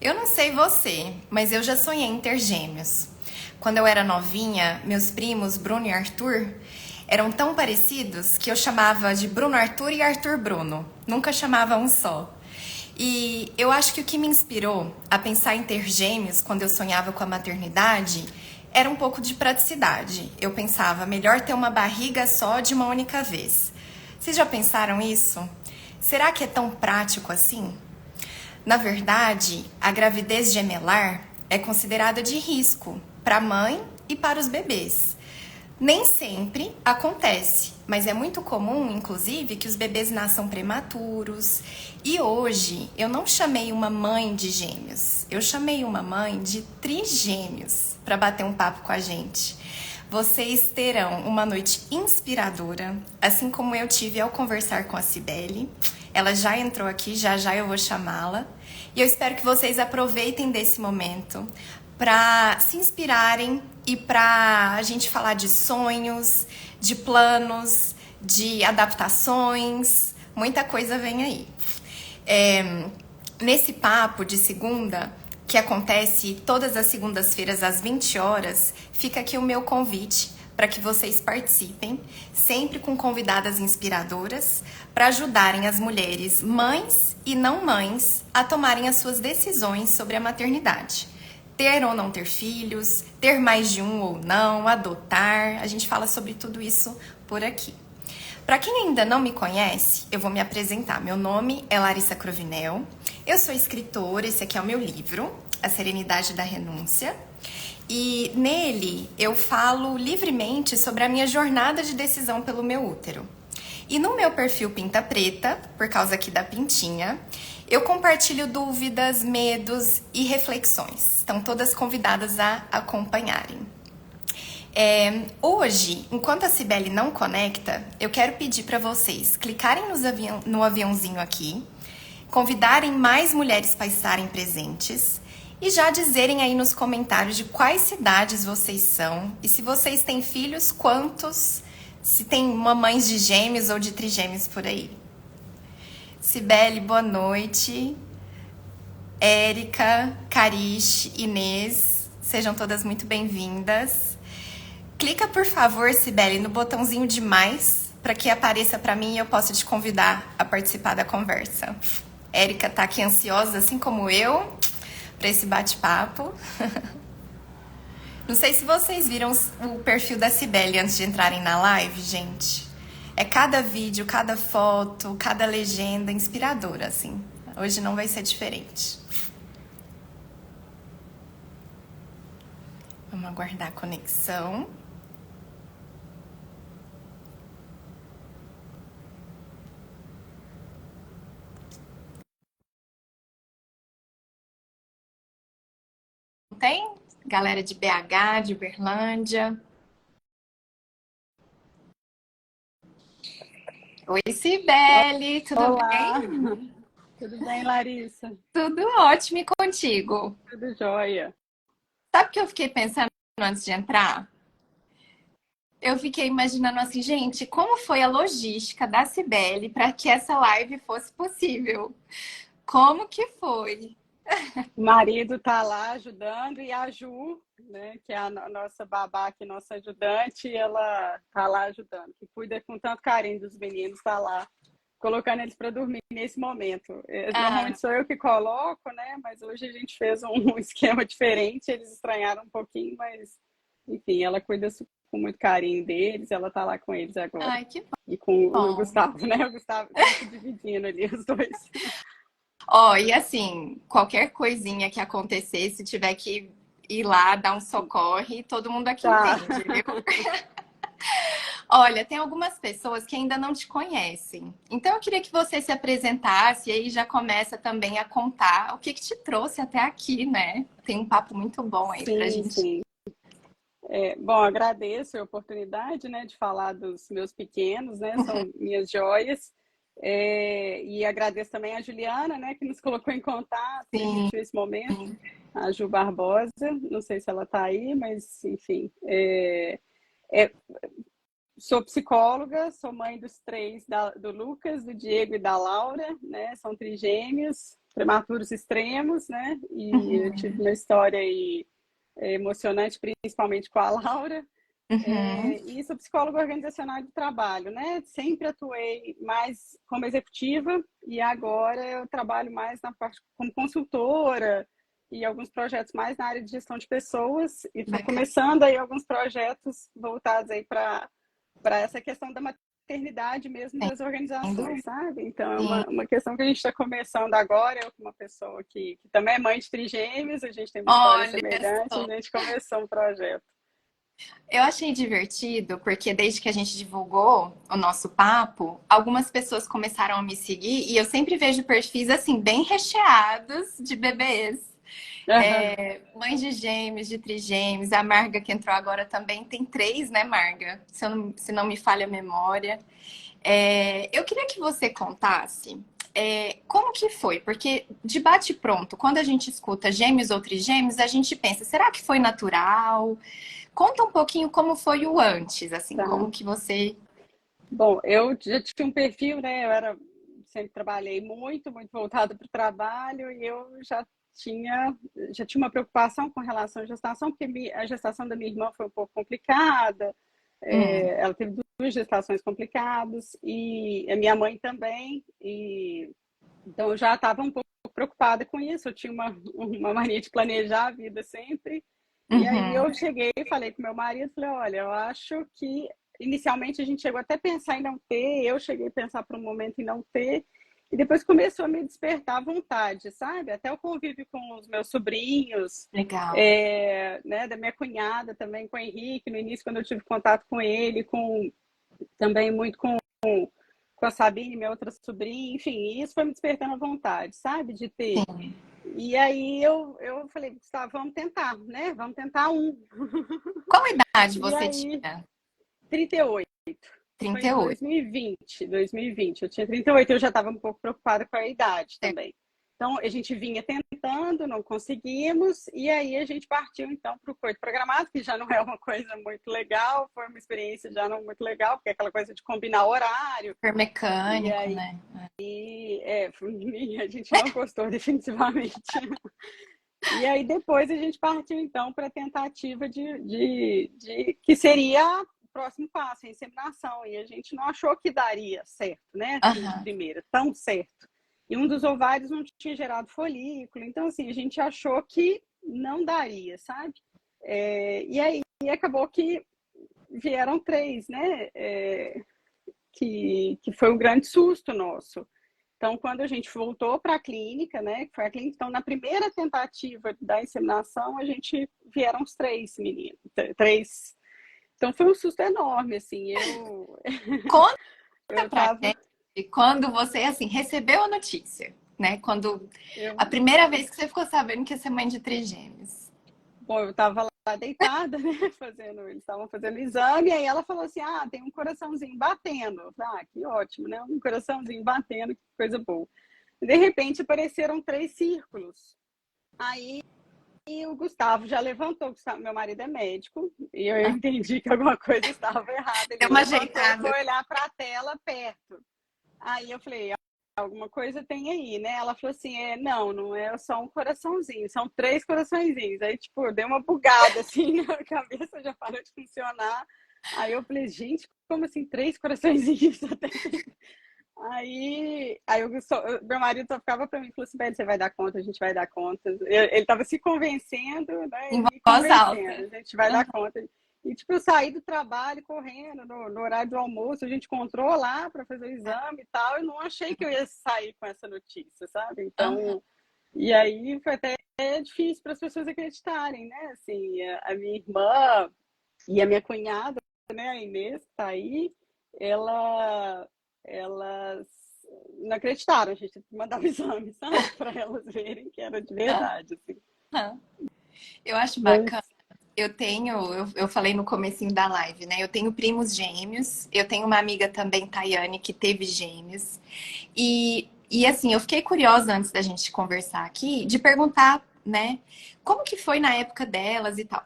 Eu não sei você, mas eu já sonhei em ter gêmeos. Quando eu era novinha, meus primos Bruno e Arthur eram tão parecidos que eu chamava de Bruno Arthur e Arthur Bruno. Nunca chamava um só. E eu acho que o que me inspirou a pensar em ter gêmeos quando eu sonhava com a maternidade era um pouco de praticidade. Eu pensava, melhor ter uma barriga só de uma única vez. Vocês já pensaram isso? Será que é tão prático assim? Na verdade, a gravidez gemelar é considerada de risco para a mãe e para os bebês. Nem sempre acontece, mas é muito comum, inclusive, que os bebês nasçam prematuros. E hoje eu não chamei uma mãe de gêmeos, eu chamei uma mãe de trigêmeos para bater um papo com a gente. Vocês terão uma noite inspiradora, assim como eu tive ao conversar com a Cibele. Ela já entrou aqui, já já eu vou chamá-la. E eu espero que vocês aproveitem desse momento para se inspirarem e para a gente falar de sonhos, de planos, de adaptações. Muita coisa vem aí. Nesse papo de segunda, que acontece todas as segundas-feiras às 20 horas, fica aqui o meu convite para que vocês participem, sempre com convidadas inspiradoras, para ajudarem as mulheres, mães e não mães, a tomarem as suas decisões sobre a maternidade. Ter ou não ter filhos, ter mais de um ou não, adotar, a gente fala sobre tudo isso por aqui. Para quem ainda não me conhece, eu vou me apresentar. Meu nome é Larissa Crovinel, eu sou escritora, esse aqui é o meu livro, A Serenidade da Renúncia. E nele eu falo livremente sobre a minha jornada de decisão pelo meu útero. E no meu perfil Pinta Preta, por causa aqui da pintinha, eu compartilho dúvidas, medos e reflexões. Estão todas convidadas a acompanharem. Hoje, enquanto a Cibele não conecta, eu quero pedir para vocês clicarem no aviãozinho aqui, convidarem mais mulheres para estarem presentes e já dizerem aí nos comentários de quais cidades vocês são e se vocês têm filhos, quantos, se tem mamães de gêmeos ou de trigêmeos por aí. Cibele, boa noite. Érica, Carish, Inês, sejam todas muito bem-vindas. Clica, por favor, Cibele, no botãozinho de mais para que apareça para mim e eu possa te convidar a participar da conversa. Érica tá aqui ansiosa, assim como eu, para esse bate-papo. Não sei se vocês viram o perfil da Cibele antes de entrarem na live, gente. É cada vídeo, cada foto, cada legenda inspiradora, assim. Hoje não vai ser diferente. Vamos aguardar a conexão. Tem? Galera de BH, de Uberlândia. Oi, Cibele, tudo Olá, bem? tudo bem, Larissa? Tudo ótimo e contigo. Tudo jóia. Sabe o que eu fiquei pensando antes de entrar? Eu fiquei imaginando assim, gente, como foi a logística da Cibele para que essa live fosse possível? Como que foi? O marido tá lá ajudando e a Ju, né, que é a nossa babá, que é nossa ajudante, ela tá lá ajudando, que cuida com tanto carinho dos meninos, tá lá colocando eles para dormir nesse momento. Ah, Normalmente sou eu que coloco, né, mas hoje a gente fez um esquema diferente, eles estranharam um pouquinho, mas enfim, ela cuida com muito carinho deles, ela tá lá com eles agora. ai, que E com o bom. Gustavo, né? O Gustavo tá se dividindo ali, os dois. Ó, e assim, qualquer coisinha que acontecer, se tiver que ir lá dar um socorre, todo mundo aqui Tá. entende, viu? Olha, tem algumas pessoas que ainda não te conhecem. Então eu queria que você se apresentasse e aí já começa também a contar o que te trouxe até aqui, né? Tem um papo muito bom aí pra Sim, gente. sim. Bom, agradeço a oportunidade, né, de falar dos meus pequenos, né? São minhas joias. E agradeço também a Juliana, né, que nos colocou em contato, Sim. permitiu esse momento. A Ju Barbosa, não sei se ela está aí, mas enfim. É, Sou psicóloga, sou mãe dos três, do Lucas, do Diego e da Laura, né? São trigêmeos. prematuros extremos, né? E eu tive uma história aí emocionante, principalmente com a Laura. Uhum. E sou psicóloga organizacional do trabalho, né? Sempre atuei mais como executiva e agora eu trabalho mais na parte como consultora e alguns projetos mais na área de gestão de pessoas e estou Bacana. começando aí alguns projetos voltados aí para essa questão da maternidade mesmo das Entendo. organizações, sabe? Então é Sim. uma questão que a gente está começando agora. Eu, como uma pessoa que também é mãe de trigêmeos, a gente tem uma história Olha semelhante, só. a gente começou um projeto. Eu achei divertido porque desde que a gente divulgou o nosso papo, algumas pessoas começaram a me seguir e eu sempre vejo perfis assim bem recheados de bebês. Mães de gêmeos, de trigêmeos, a Marga que entrou agora também tem três, né, Marga? Se não me falha a memória. Eu queria que você contasse como que foi, porque de bate pronto, quando a gente escuta gêmeos ou trigêmeos, a gente pensa, será que foi natural? Conta um pouquinho como foi o antes, assim, Tá. como que você... Bom, eu já tinha um perfil, né? Sempre trabalhei muito, muito voltada para o trabalho e eu já tinha uma preocupação com relação à gestação, porque a gestação da minha irmã foi um pouco complicada. Hum, Ela teve duas gestações complicadas e a minha mãe também. E então eu já estava um pouco preocupada com isso. Eu tinha uma mania de planejar a vida sempre. E aí uhum, eu cheguei e falei com meu marido, falei, olha, eu acho que inicialmente a gente chegou até a pensar em não ter, eu cheguei a pensar por um momento em não ter, e depois começou a me despertar a vontade, sabe? Até o convívio com os meus sobrinhos, legal. né, da minha cunhada também, com o Henrique, no início, quando eu tive contato com ele, também muito com a Sabine, minha outra sobrinha, enfim, isso foi me despertando a vontade, sabe? De ter. Sim. E aí eu falei, Gustavo, vamos tentar, né? Vamos tentar um. Qual idade E você aí, tinha? 38. Foi em 38. 2020, 2020. Eu tinha 38, eu já estava um pouco preocupada com a idade também. Então, a gente vinha tentando, não conseguimos, e aí a gente partiu, então, para o coito programado, que já não é uma coisa muito legal, foi uma experiência já não muito legal, porque é aquela coisa de combinar horário, Super e mecânico, aí né? a gente não gostou definitivamente. E aí depois a gente partiu então para a tentativa de que seria o próximo passo, a inseminação. E a gente não achou que daria certo, né? Assim, de Aham. primeira, tão certo. E um dos ovários não tinha gerado folículo. Então, assim, a gente achou que não daria, sabe? E aí acabou que vieram três, né? Que foi um grande susto nosso. Então, quando a gente voltou para a clínica, né, que foi a clínica, então na primeira tentativa da inseminação, a gente vieram os três meninos, três. Então foi um susto enorme, assim. Conta Eu pra tava, gente quando você, assim, recebeu a notícia, né? Quando a eu, primeira vez que você ficou sabendo que ia ser mãe de trigêmeos. bom, eu tava lá deitada, né, eles estavam fazendo exame, e aí ela falou assim, tem um coraçãozinho batendo. Eu falei, que ótimo, né? Um coraçãozinho batendo, que coisa boa. De repente apareceram três círculos. Aí e o Gustavo já levantou, meu marido é médico, e eu Ah, entendi que alguma coisa estava errada. deu Ele uma levantou e ajeitada. foi olhar para a tela perto. Aí eu falei, alguma coisa tem aí, né? Ela falou assim, não é só um coraçãozinho, são três coraçõezinhos. Aí, tipo, deu uma bugada, assim, na cabeça, já parou de funcionar. Aí eu falei, gente, como assim, três coraçõezinhos? Aí meu marido só ficava para mim e falou assim: Velho, você vai dar conta, a gente vai dar conta. Ele estava se convencendo, né? E Em me voz convencendo, alta. a gente vai dar conta. E, tipo, eu saí do trabalho correndo no horário do almoço, a gente encontrou lá para fazer o exame e tal, e não achei que eu ia sair com essa notícia, sabe? Aham. Então, e aí foi até difícil para as pessoas acreditarem, né? Assim, a minha irmã e a minha cunhada, né, a Inês, que tá aí, elas não acreditaram, a gente mandava exame, sabe? Para elas verem que era de verdade, assim. Aham. Eu acho bacana. Mas, Eu falei no comecinho da live, né? Eu tenho primos gêmeos, eu tenho uma amiga também, Tayane, que teve gêmeos. E assim, eu fiquei curiosa antes da gente conversar aqui, de perguntar, né, como que foi na época delas e tal.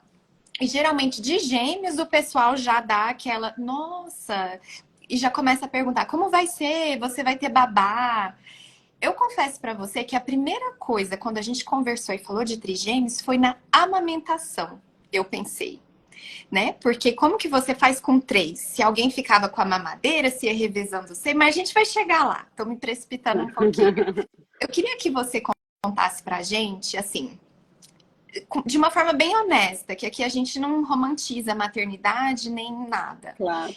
E geralmente de gêmeos o pessoal já dá aquela, nossa, e já começa a perguntar, como vai ser? Você vai ter babá? Eu confesso pra você que a primeira coisa, quando a gente conversou e falou de trigêmeos, foi na amamentação. Eu pensei, né? Porque como que você faz com três? Se alguém ficava com a mamadeira, se ia revezando você, mas a gente vai chegar lá. Tô me precipitando um pouquinho. Eu queria que você contasse pra gente, assim, de uma forma bem honesta, que aqui a gente não romantiza a maternidade nem nada. Claro.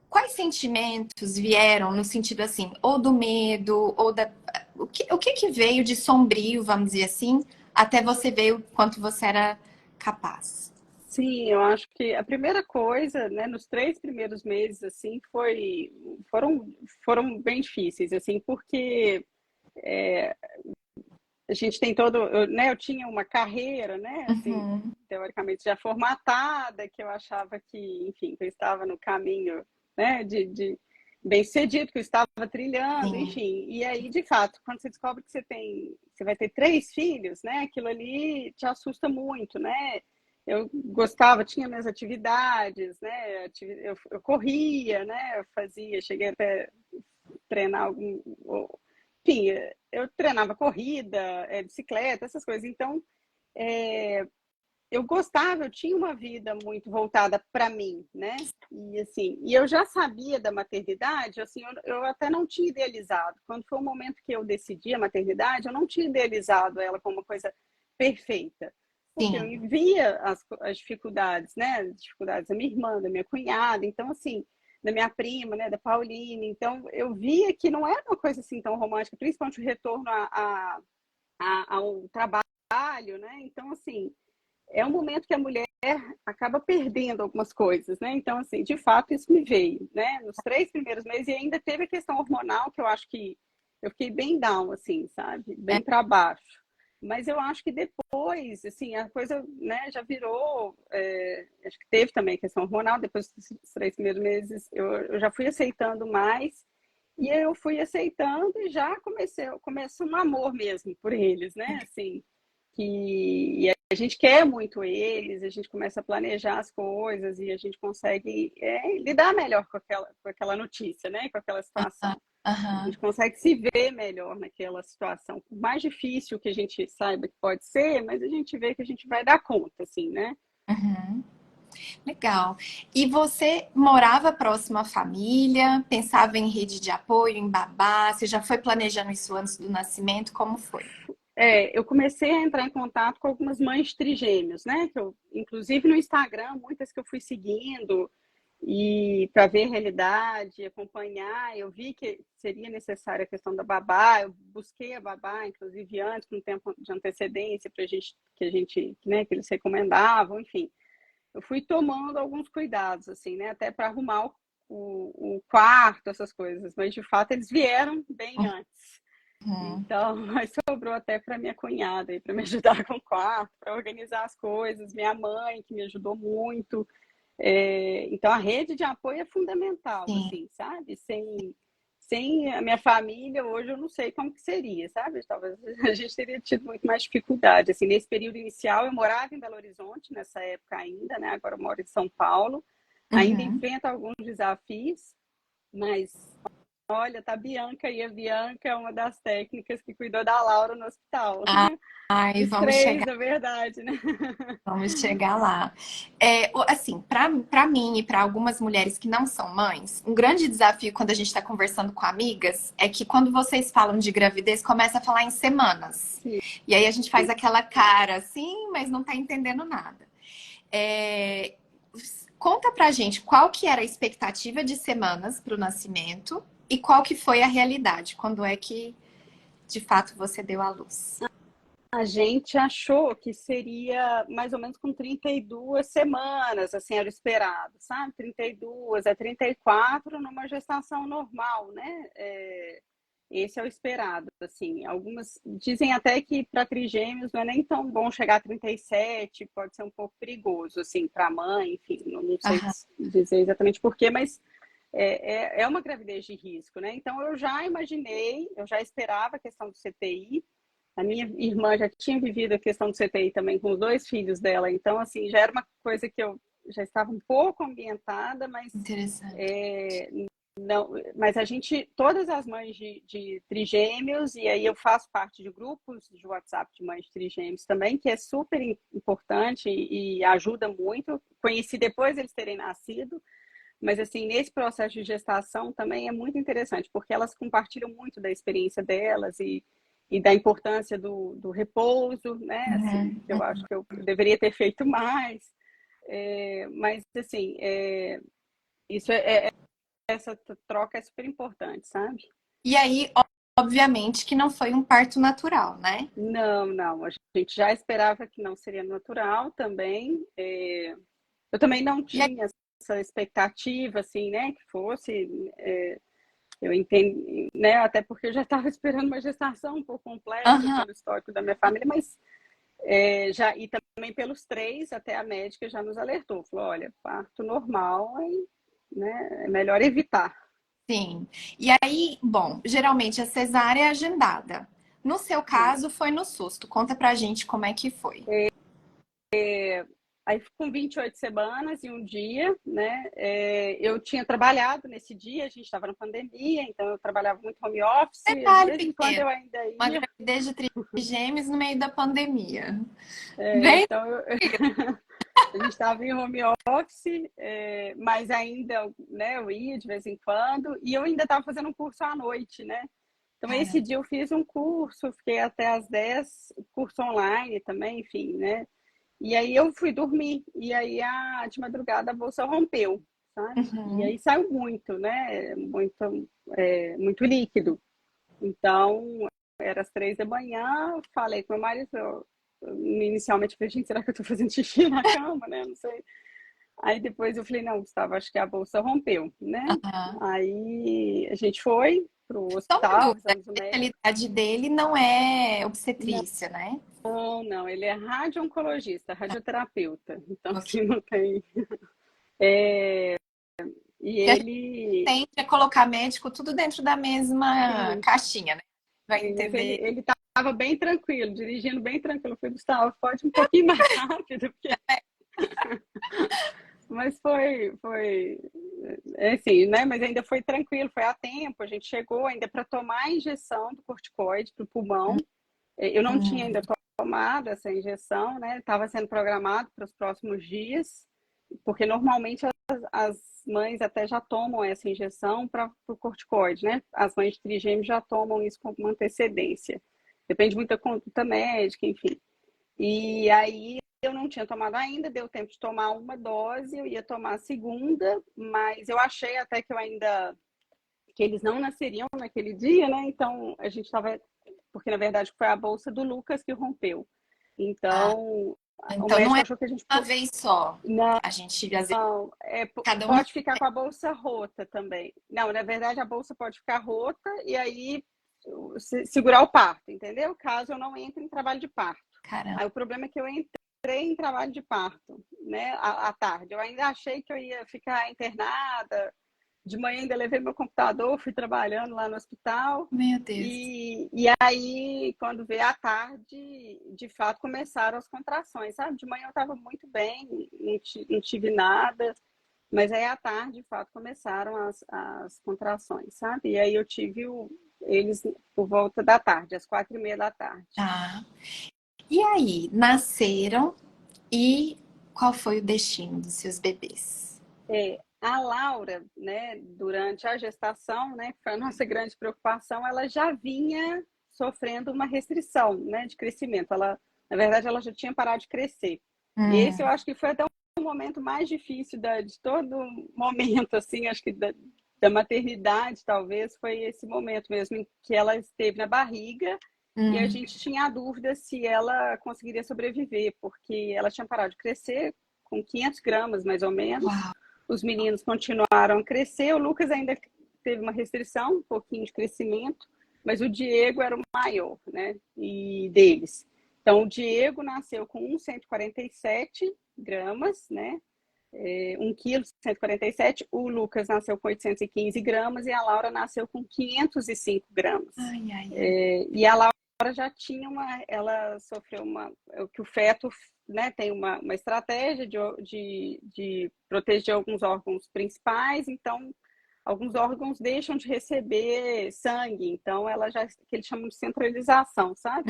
Quais sentimentos vieram no sentido assim, ou do medo, ou da. O que veio de sombrio, vamos dizer assim, até você ver o quanto você era capaz? Sim, eu acho que a primeira coisa, né, nos 3 primeiros meses, assim, foram bem difíceis, assim, porque a gente tem né, eu tinha uma carreira, né, assim, Uhum, teoricamente já formatada, que eu achava que, enfim, que eu estava no caminho, né, de bem-sucedido, que eu estava trilhando, sim, enfim. E aí, de fato, quando você descobre que você vai ter 3 filhos, né, aquilo ali te assusta muito, né? Eu gostava, tinha minhas atividades, né? Eu corria, né? Cheguei até treinar enfim, eu treinava corrida, bicicleta, essas coisas. Então, eu gostava, eu tinha uma vida muito voltada para mim, né? E assim, e eu já sabia da maternidade, assim, eu até não tinha idealizado. Quando foi o momento que eu decidi a maternidade, eu não tinha idealizado ela como uma coisa perfeita, porque eu sim. via as dificuldades, né? As dificuldades da minha irmã, da minha cunhada, então assim, da minha prima, né? Da Pauline. Então eu via que não era uma coisa assim tão romântica, principalmente o retorno ao trabalho, né? Então assim é um momento que a mulher acaba perdendo algumas coisas, né? Então, assim, de fato, isso me veio, né? Nos 3 primeiros meses, e ainda teve a questão hormonal, que eu acho que eu fiquei bem down, assim, sabe? É, Bem para baixo. Mas eu acho que depois, assim, a coisa, né, já virou. Acho que teve também a questão hormonal, depois dos 3 primeiros meses, eu já fui aceitando mais. E eu fui aceitando e já começa um amor mesmo por eles, né? Assim, que a gente quer muito eles, a gente começa a planejar as coisas e a gente consegue lidar melhor com aquela notícia, né? Com aquela situação. A aham, gente consegue se ver melhor naquela situação. Por mais difícil que a gente saiba que pode ser, mas a gente vê que a gente vai dar conta, assim, né? uhum. Legal. E você morava próximo à família? Pensava em rede de apoio, em babá? Você já foi planejando isso antes do nascimento? Como foi? Eu comecei a entrar em contato com algumas mães trigêmeos, né? Que eu, inclusive no Instagram, muitas que eu fui seguindo e para ver a realidade, acompanhar, eu vi que seria necessária a questão da babá. Eu busquei a babá, inclusive antes, com um tempo de antecedência para gente, né, que eles recomendavam, enfim. Eu fui tomando alguns cuidados, assim, né? Até para arrumar o quarto, essas coisas. Mas de fato eles vieram bem antes. Uhum. Então, mas sobrou até para minha cunhada para me ajudar com o quarto, para organizar as coisas, minha mãe que me ajudou muito. Então a rede de apoio é fundamental, Sim. assim, sabe? Sem a minha família hoje eu não sei como que seria, sabe? Talvez a gente teria tido muito mais dificuldade. Assim, nesse período inicial eu morava em Belo Horizonte nessa época ainda, né? Agora eu moro em São Paulo. Ainda Uhum. enfrento alguns desafios, mas olha, tá a Bianca aí. A Bianca é uma das técnicas que cuidou da Laura no hospital. Ai, Dos vamos três, chegar, na verdade, né? vamos chegar lá. Assim, para mim e para algumas mulheres que não são mães, um grande desafio quando a gente está conversando com amigas é que quando vocês falam de gravidez, começa a falar em semanas. Sim. E aí a gente faz aquela cara assim, mas não tá entendendo nada. É, Conta pra gente qual que era a expectativa de semanas para o nascimento e qual que foi a realidade, quando é que de fato você deu à luz. A gente achou que seria mais ou menos com 32 semanas, assim, era o esperado, sabe? 32 a 34 numa gestação normal, né? Esse é o esperado, assim. Algumas dizem até que para trigêmeos não é nem tão bom chegar a 37, pode ser um pouco perigoso, assim, para a mãe, enfim, não sei Aham, dizer exatamente por quê, mas é uma gravidez de risco, né? Então eu já imaginei, eu já esperava a questão do CTI. A minha irmã já tinha vivido a questão do CTI também com os 2 filhos dela, então assim já era uma coisa que eu já estava um pouco ambientada, mas interessante. Não, mas todas as mães de trigêmeos, e aí eu faço parte de grupos de WhatsApp de mães de trigêmeos também, que é super importante e ajuda muito. Conheci depois eles terem nascido, mas assim, nesse processo de gestação também é muito interessante, porque elas compartilham muito da experiência delas e da importância do repouso, né? Assim, Uhum. eu acho que eu deveria ter feito mais, mas assim, isso essa troca é super importante, sabe? E aí, obviamente, que não foi um parto natural, né? Não, não, a gente já esperava que não seria natural também. Eu também não E aí, tinha essa expectativa, assim, né, que fosse. Eu entendo, né, até porque eu já estava esperando uma gestação um pouco complexa aham, pelo histórico da minha família, mas já e também pelos três, até a médica já nos alertou, falou, olha, parto normal, né, é melhor evitar. sim. E aí, bom, geralmente a cesárea é agendada. No seu caso, foi no susto. Conta pra gente como é que foi. Aí, com 28 semanas e um dia, né? Eu tinha trabalhado nesse dia, a gente estava na pandemia, então eu trabalhava muito home office, de Detalhe vez em quando pequeno, eu ainda uma ia. gravidez de trigêmeos no meio da pandemia. Bem, Então, a gente estava em home office, mas ainda, né, eu ia de vez em quando, e eu ainda estava fazendo um curso à noite, né? Então, esse cara, dia eu fiz um curso, fiquei até às 10, curso online também, enfim, né? E aí eu fui dormir, e aí de madrugada a bolsa rompeu, sabe? E uhum. aí saiu muito, né? Muito líquido. Então, era às 3 da manhã, falei com meu marido, inicialmente eu falei, gente, será que eu tô fazendo xixi na cama, né? Não sei. Aí depois eu falei, não, Gustavo, acho que a bolsa rompeu, né? Aham. Aí a gente foi pro Só uma hospital, dúvida, a avisamos o médico. especialidade dele não é obstetrícia, né? Não, não, ele é radio-oncologista, radioterapeuta. Então, Ok. assim, não tem. E Que a gente ele, tende a colocar médico tudo dentro da mesma sim, caixinha, né? Vai sim, mas ele entender. ele estava bem tranquilo, dirigindo bem tranquilo. Eu falei, Gustavo, pode ir um pouquinho mais rápido, porque... Mas assim, né? Mas ainda foi tranquilo, foi a tempo. A gente chegou ainda para tomar a injeção do corticoide para o pulmão. Eu não tinha Hum, ainda tomado essa injeção, né? Estava sendo programado para os próximos dias, porque normalmente as mães até já tomam essa injeção para o corticoide, né? As mães de trigêmeos já tomam isso com uma antecedência. Depende muito da conduta médica, enfim. E aí eu não tinha tomado ainda, deu tempo de tomar uma dose, eu ia tomar a segunda, mas eu achei até que eu ainda que eles não nasceriam naquele dia, né? Então a gente estava, porque na verdade foi a bolsa do Lucas que rompeu. ah, Então o então não médico é achou que a gente uma vez só. não, A gente, às vezes, cada um na... pode ficar com a bolsa rota também. Não, na verdade a bolsa pode ficar rota e aí segurar o parto, entendeu? Caso eu não entre em trabalho de parto. Caramba, Aí o problema é que eu entrei em trabalho de parto, né, à tarde. Eu ainda achei que eu ia ficar internada. De manhã ainda levei meu computador, fui trabalhando lá no hospital. meu Deus. E aí, quando veio à tarde, de fato começaram as contrações, sabe? De manhã eu estava muito bem, não tive nada. Mas aí à tarde, de fato, começaram as contrações, sabe? E aí eu tive eles por volta da tarde, às 4h30 da tarde. Tá. E aí, nasceram e qual foi o destino dos seus bebês? A Laura, né, durante a gestação, né, que foi a nossa grande preocupação, ela já vinha sofrendo uma restrição, né, de crescimento. Na verdade, ela já tinha parado de crescer. E esse eu Hum, acho que foi até o momento mais difícil de todo momento, assim, acho que da maternidade, talvez, foi esse momento mesmo em que ela esteve na barriga e a hum, gente tinha a dúvida se ela conseguiria sobreviver, porque ela tinha parado de crescer com 500 gramas, mais ou menos. uau. Os meninos continuaram a crescer, o Lucas ainda teve uma restrição, um pouquinho de crescimento, mas o Diego era o maior, né, e deles. Então, o Diego nasceu com 1,147 gramas, né, 1,147 kg. O Lucas nasceu com 815 gramas e a Laura nasceu com 505 gramas. Ai, ai, ai. E a Laura já tinha ela sofreu que o feto, né, tem uma estratégia de proteger alguns órgãos principais, então alguns órgãos deixam de receber sangue, então ela já, que eles chamam de centralização, sabe?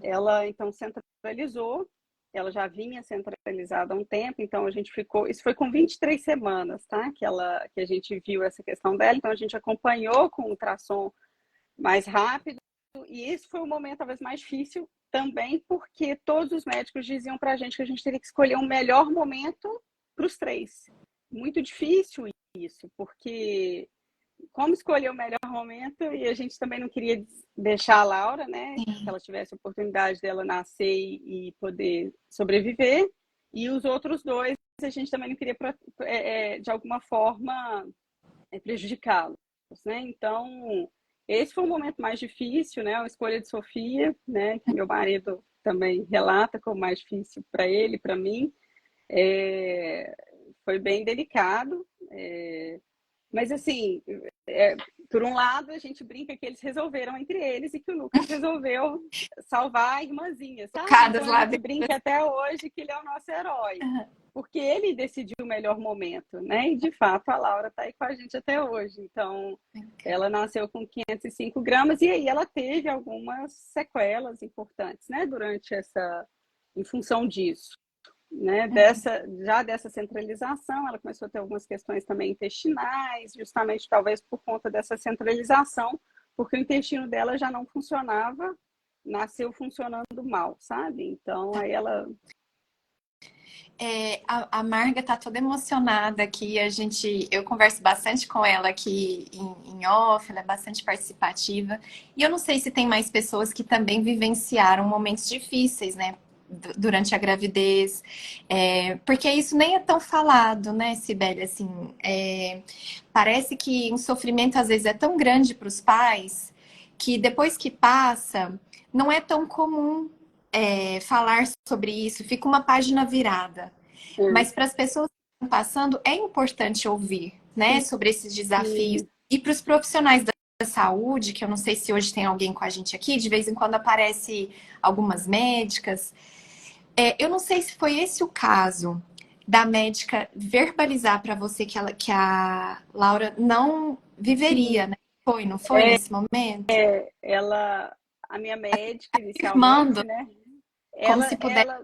Ela então centralizou, ela já vinha centralizada há um tempo, então a gente ficou, isso foi com 23 semanas, tá? Que a gente viu essa questão dela, então a gente acompanhou com o ultrassom mais rápido, e esse foi o momento talvez mais difícil também, porque todos os médicos diziam pra gente que a gente teria que escolher um melhor momento para os três. Muito difícil isso, porque como escolher o melhor momento, e a gente também não queria deixar a Laura, né? Que ela tivesse a oportunidade dela nascer e poder sobreviver. E os outros dois, a gente também não queria, de alguma forma, prejudicá-los, né? Então, esse foi o momento mais difícil, né? A escolha de Sofia, né? Que meu marido também relata como mais difícil para ele, para mim. Foi bem delicado. Mas, assim, por um lado, a gente brinca que eles resolveram entre eles e que o Lucas resolveu salvar a irmãzinha, sabe? Então, a gente brinca até hoje que ele é o nosso herói. Porque ele decidiu o melhor momento, né? E, de fato, a Laura está aí com a gente até hoje. Então, ela nasceu com 505 gramas e aí ela teve algumas sequelas importantes, né? Em função disso. Né, dessa centralização, ela começou a ter algumas questões também intestinais, justamente talvez por conta dessa centralização, porque o intestino dela já não funcionava, nasceu funcionando mal, sabe? Então, aí ela... A Marga tá toda emocionada aqui, eu converso bastante com ela aqui em off, ela é bastante participativa, e eu não sei se tem mais pessoas que também vivenciaram momentos difíceis, né? Durante a gravidez, porque isso nem é tão falado, né, Cibele? Assim, parece que um sofrimento às vezes é tão grande para os pais que depois que passa, não é tão comum falar sobre isso, fica uma página virada. Mas para as pessoas que estão passando, é importante ouvir, né, sobre esses desafios. E para os profissionais da saúde, que eu não sei se hoje tem alguém com a gente aqui, de vez em quando aparece algumas médicas. Eu não sei se foi esse o caso da médica verbalizar para você que a Laura não viveria, né? Não foi nesse momento? A minha médica, Afirmando, inicialmente, né? como se pudesse.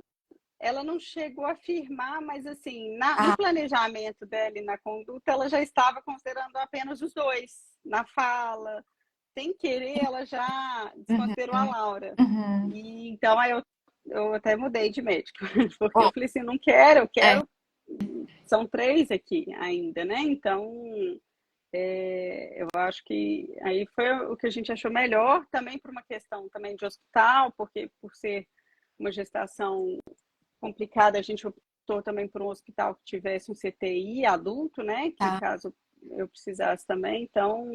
Ela não chegou a afirmar, mas assim, no planejamento dela e na conduta, ela já estava considerando apenas os dois. Na fala, sem querer, ela já desconsiderou a Laura. E então aí eu até mudei de médico, porque eu falei assim, não quero, eu quero. São 3 aqui ainda, né? Então, eu acho que aí foi o que a gente achou melhor, também por uma questão também de hospital, porque por ser uma gestação complicada, a gente optou também por um hospital que tivesse um CTI adulto, né? Que caso eu precisasse também, então...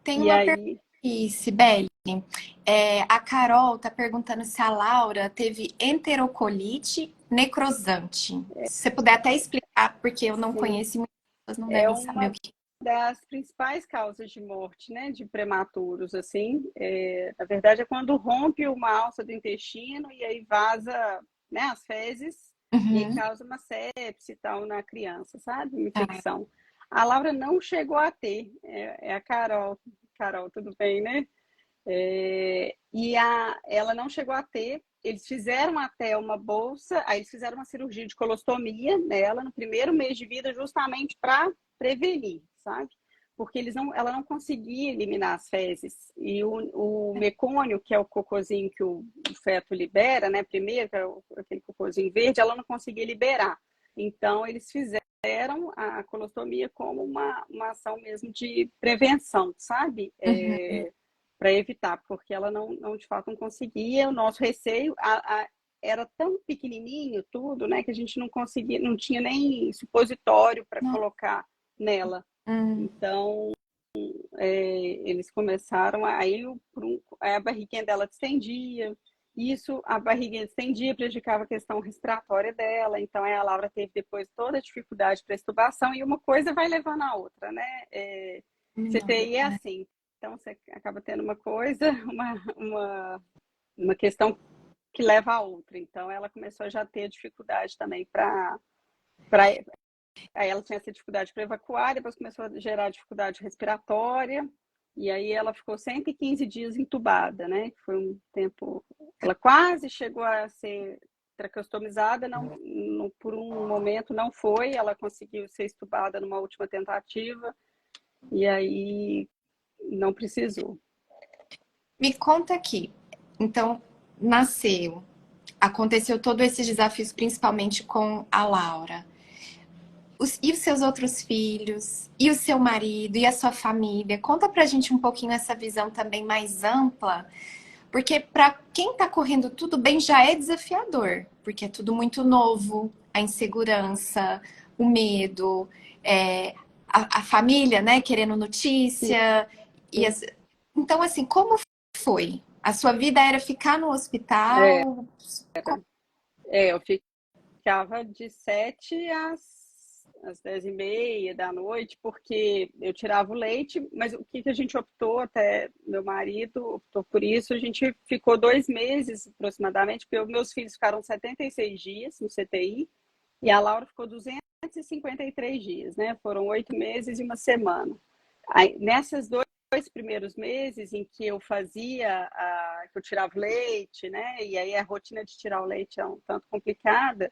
Tem uma pergunta aqui, Cibele. A Carol tá perguntando se a Laura teve enterocolite necrosante. Se você puder até explicar, porque eu não conheço e muitas pessoas não devem saber o que das principais causas de morte, né, de prematuros, assim, na verdade é quando rompe uma alça do intestino e aí vaza, né, as fezes e causa uma sepse e tal na criança, sabe? Uma infecção. A Laura não chegou a ter, é a Carol. Carol, tudo bem, né? Ela não chegou a ter. Eles fizeram até uma bolsa, aí eles fizeram uma cirurgia de colostomia nela no primeiro mês de vida, justamente para prevenir, sabe? Porque ela não conseguia eliminar as fezes. E o mecônio, que é o cocôzinho que o feto libera, né? Primeiro, que é aquele cocôzinho verde, ela não conseguia liberar. Então, eles fizeram a colostomia como uma ação mesmo de prevenção, sabe? Para evitar, porque ela não, de fato, não conseguia. O nosso receio era tão pequenininho tudo, né, que a gente não conseguia, não tinha nem supositório para colocar nela. Então, eles começaram, aí a barriguinha dela distendia, a barriguinha distendia, prejudicava a questão respiratória dela, então a Laura teve depois toda a dificuldade para extubação, e uma coisa vai levando a outra, né? CTI é assim, então você acaba tendo uma coisa, uma questão que leva a outra, então ela começou a já ter dificuldade também para Aí ela tinha essa dificuldade para evacuar, depois começou a gerar dificuldade respiratória, e aí ela ficou 115 dias entubada, né? Foi um tempo... Ela quase chegou a ser traqueostomizada, por um momento não foi, ela conseguiu ser entubada numa última tentativa, e aí não precisou. Me conta aqui. Então, nasceu, aconteceu todos esses desafios, principalmente com a Laura. E os seus outros filhos? E o seu marido? E a sua família? Conta pra gente um pouquinho essa visão também mais ampla, porque para quem tá correndo tudo bem já é desafiador, porque é tudo muito novo, a insegurança, o medo, a família, né, querendo notícia. Então, assim, como foi? A sua vida era ficar no É, hospital? eu ficava de 7 às 10h30 da noite, porque eu tirava o leite, mas o que a gente optou, até meu marido optou por isso, a gente ficou 2 meses aproximadamente, porque meus filhos ficaram 76 dias no CTI e a Laura ficou 253 dias, né? Foram 8 meses e uma semana. Aí, nessas dois primeiros meses em que eu fazia, que eu tirava leite, né? E aí a rotina de tirar o leite é um tanto complicada.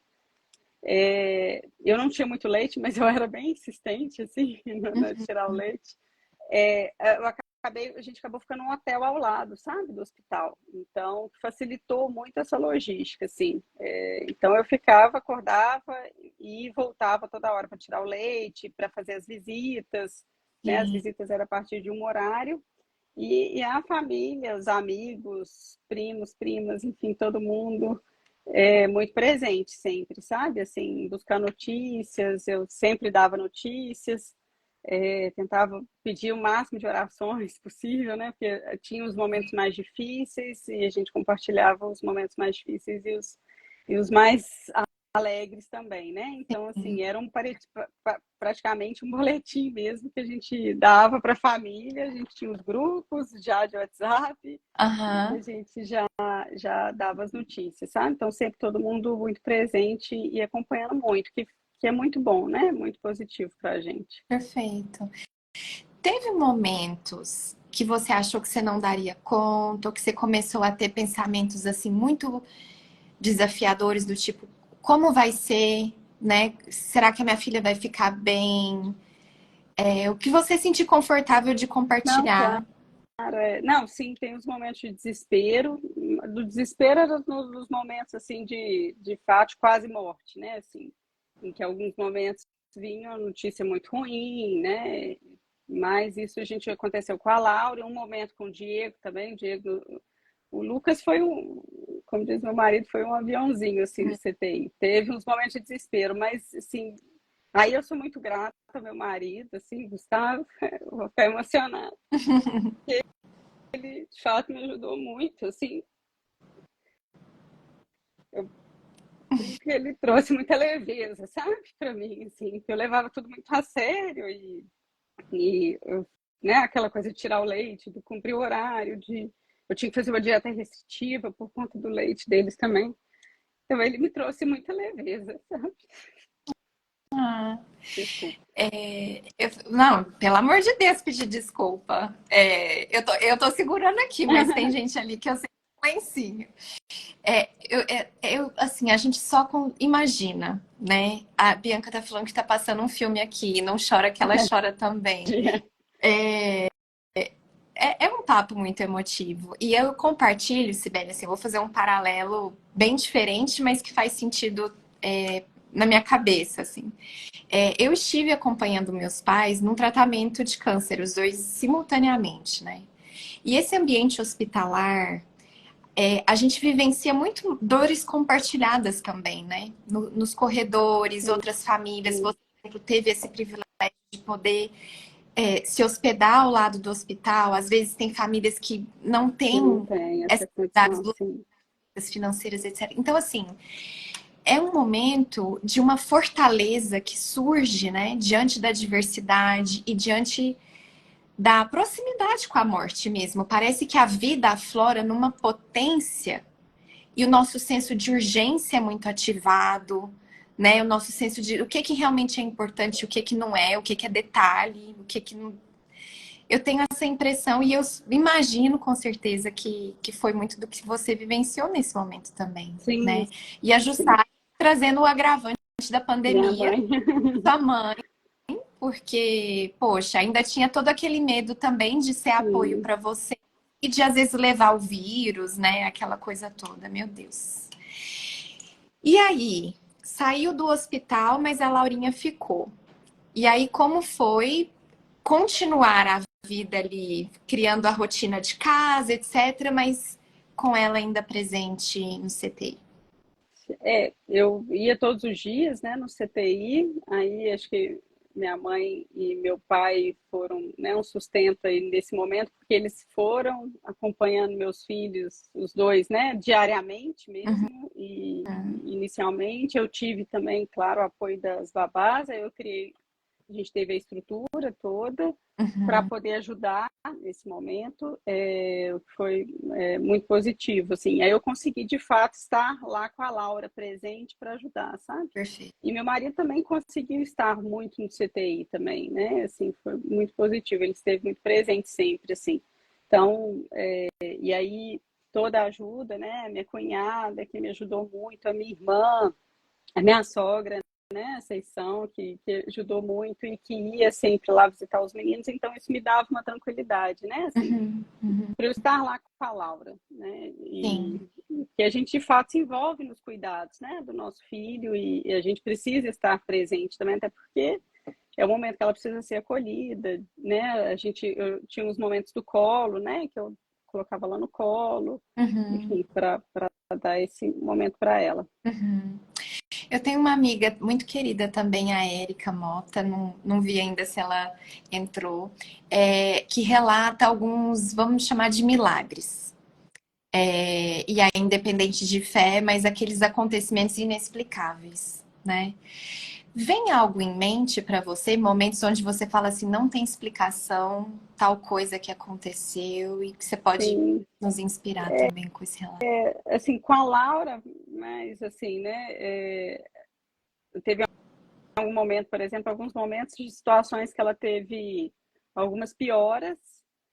Eu não tinha muito leite, mas eu era bem insistente, assim, no tirar o leite. A gente acabou ficando num hotel ao lado, sabe, do hospital. Então, facilitou muito essa logística, assim. Então, eu ficava, acordava e voltava toda hora para tirar o leite, para fazer as visitas, né? As visitas eram a partir de um horário. E a família, os amigos, primos, primas, enfim, todo mundo muito presente sempre, sabe? Assim, buscar notícias, eu sempre dava notícias, tentava pedir o máximo de orações possível, né? Porque tinha os momentos mais difíceis e a gente compartilhava os momentos mais difíceis e os mais alegres também, né? Então, assim, era praticamente um boletim mesmo que a gente dava para a família, a gente tinha os grupos já de WhatsApp, Aham. a gente já dava as notícias, sabe? Então, sempre todo mundo muito presente e acompanhando muito, que é muito bom, né? Muito positivo para a gente. Perfeito. Teve momentos que você achou que você não daria conta, ou que você começou a ter pensamentos assim muito desafiadores do tipo, como vai ser, né? Será que a minha filha vai ficar bem? O que você sentir confortável de Não, claro. compartilhar. Não, sim, tem os momentos de desespero. Do desespero era nos momentos assim de fato quase morte, né? Assim, em que alguns momentos vinha uma notícia muito ruim, né? Mas isso a gente aconteceu com a Laura, um momento com o Diego também. O Lucas foi como diz meu marido, foi um aviãozinho assim no CTI. Teve uns momentos de desespero, mas assim, aí eu sou muito grata ao meu marido, assim, Gustavo, eu vou ficar emocionada. Ele, de fato, me ajudou muito, assim. Eu brinco que ele trouxe muita leveza, sabe, para mim, assim, que eu levava tudo muito a sério e eu, né, aquela coisa de tirar o leite, de cumprir o horário, eu tinha que fazer uma dieta restritiva por conta do leite deles também. Então ele me trouxe muita leveza, sabe? Ah, Desculpa. não, pelo amor de Deus, pedir desculpa. Eu tô segurando aqui, mas tem gente ali que eu sei lencinho. Assim, a gente só imagina, né? A Bianca tá falando que tá passando um filme aqui, não chora que ela chora também. É um papo muito emotivo. E eu compartilho, Sibeli, assim, vou fazer um paralelo bem diferente, mas que faz sentido na minha cabeça, assim. Eu estive acompanhando meus pais num tratamento de câncer, os dois simultaneamente, né? E esse ambiente hospitalar, a gente vivencia muito dores compartilhadas também, né? Nos corredores, outras famílias. Você, por exemplo, teve esse privilégio de poder se hospedar ao lado do hospital. Às vezes tem famílias que não Que não têm tem essa essas necessidades condição, sim. financeiras, etc. Então, assim, é um momento de uma fortaleza que surge, né, diante da diversidade e diante da proximidade com a morte mesmo. Parece que a vida aflora numa potência e o nosso senso de urgência é muito ativado, né? O nosso senso de o que que realmente é importante, o que que não é, o que que é detalhe, o que que não... Eu tenho essa impressão e eu imagino com certeza que foi muito do que você vivenciou nesse momento também, Sim, né? E a sim, Jussara trazendo o agravante da minha pandemia, mãe. sua mãe, porque, poxa, ainda tinha todo aquele medo também de ser apoio Sim. para você e de às vezes levar o vírus, né? Aquela coisa toda, meu Deus. E aí, saiu do hospital, mas a Laurinha ficou. E aí, como foi continuar a vida ali, criando a rotina de casa, etc., mas com ela ainda presente no CTI? Eu ia todos os dias, né, no CTI, aí acho que minha mãe e meu pai foram, né, um sustento aí nesse momento, porque eles foram acompanhando meus filhos, os dois, né, diariamente Uhum, mesmo, e inicialmente eu tive também, claro, o apoio das babás, aí eu criei, a gente teve a estrutura toda para uhum, poder ajudar nesse momento, foi muito positivo, assim. Aí eu consegui, de fato, estar lá com a Laura presente para ajudar, sabe? perfeito. E meu marido também conseguiu estar muito no CTI também, né? Assim, foi muito positivo, ele esteve muito presente sempre, assim. Então, e aí toda a ajuda, né? Minha cunhada, que me ajudou muito, a minha irmã, a minha sogra, né, a Seição, que ajudou muito e que ia sempre lá visitar os meninos, então isso me dava uma tranquilidade, né, assim, Uhum, uhum, para eu estar lá com a Laura, né, sim. e que a gente de fato se envolve nos cuidados, né, do nosso filho e a gente precisa estar presente também, até porque é o momento que ela precisa ser acolhida, né, eu tinha uns momentos do colo, né, que eu colocava lá no colo, Uhum, enfim, para dar esse momento para ela. uhum. Eu tenho uma amiga muito querida também, a Érica Mota, não vi ainda se ela entrou, que relata alguns, vamos chamar de milagres. E aí, independente de fé, mas aqueles acontecimentos inexplicáveis, né? Vem algo em mente para você, momentos onde você fala assim, não tem explicação, tal coisa que aconteceu e que você pode Sim. nos inspirar também com esse relato. Assim, com a Laura, mas assim, né, teve algum momento, por exemplo, alguns momentos de situações que ela teve algumas pioras,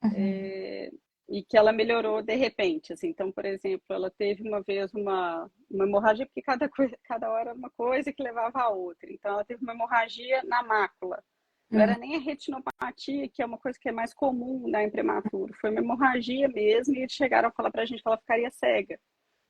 Uhum, é, e que ela melhorou de repente, assim. Então, por exemplo, ela teve uma vez uma hemorragia, porque cada hora uma coisa que levava a outra. Então, ela teve uma hemorragia na mácula. Não uhum, era nem a retinopatia, que é uma coisa que é mais comum, né, em prematuro. Foi uma hemorragia mesmo, e eles chegaram a falar pra gente que ela ficaria cega.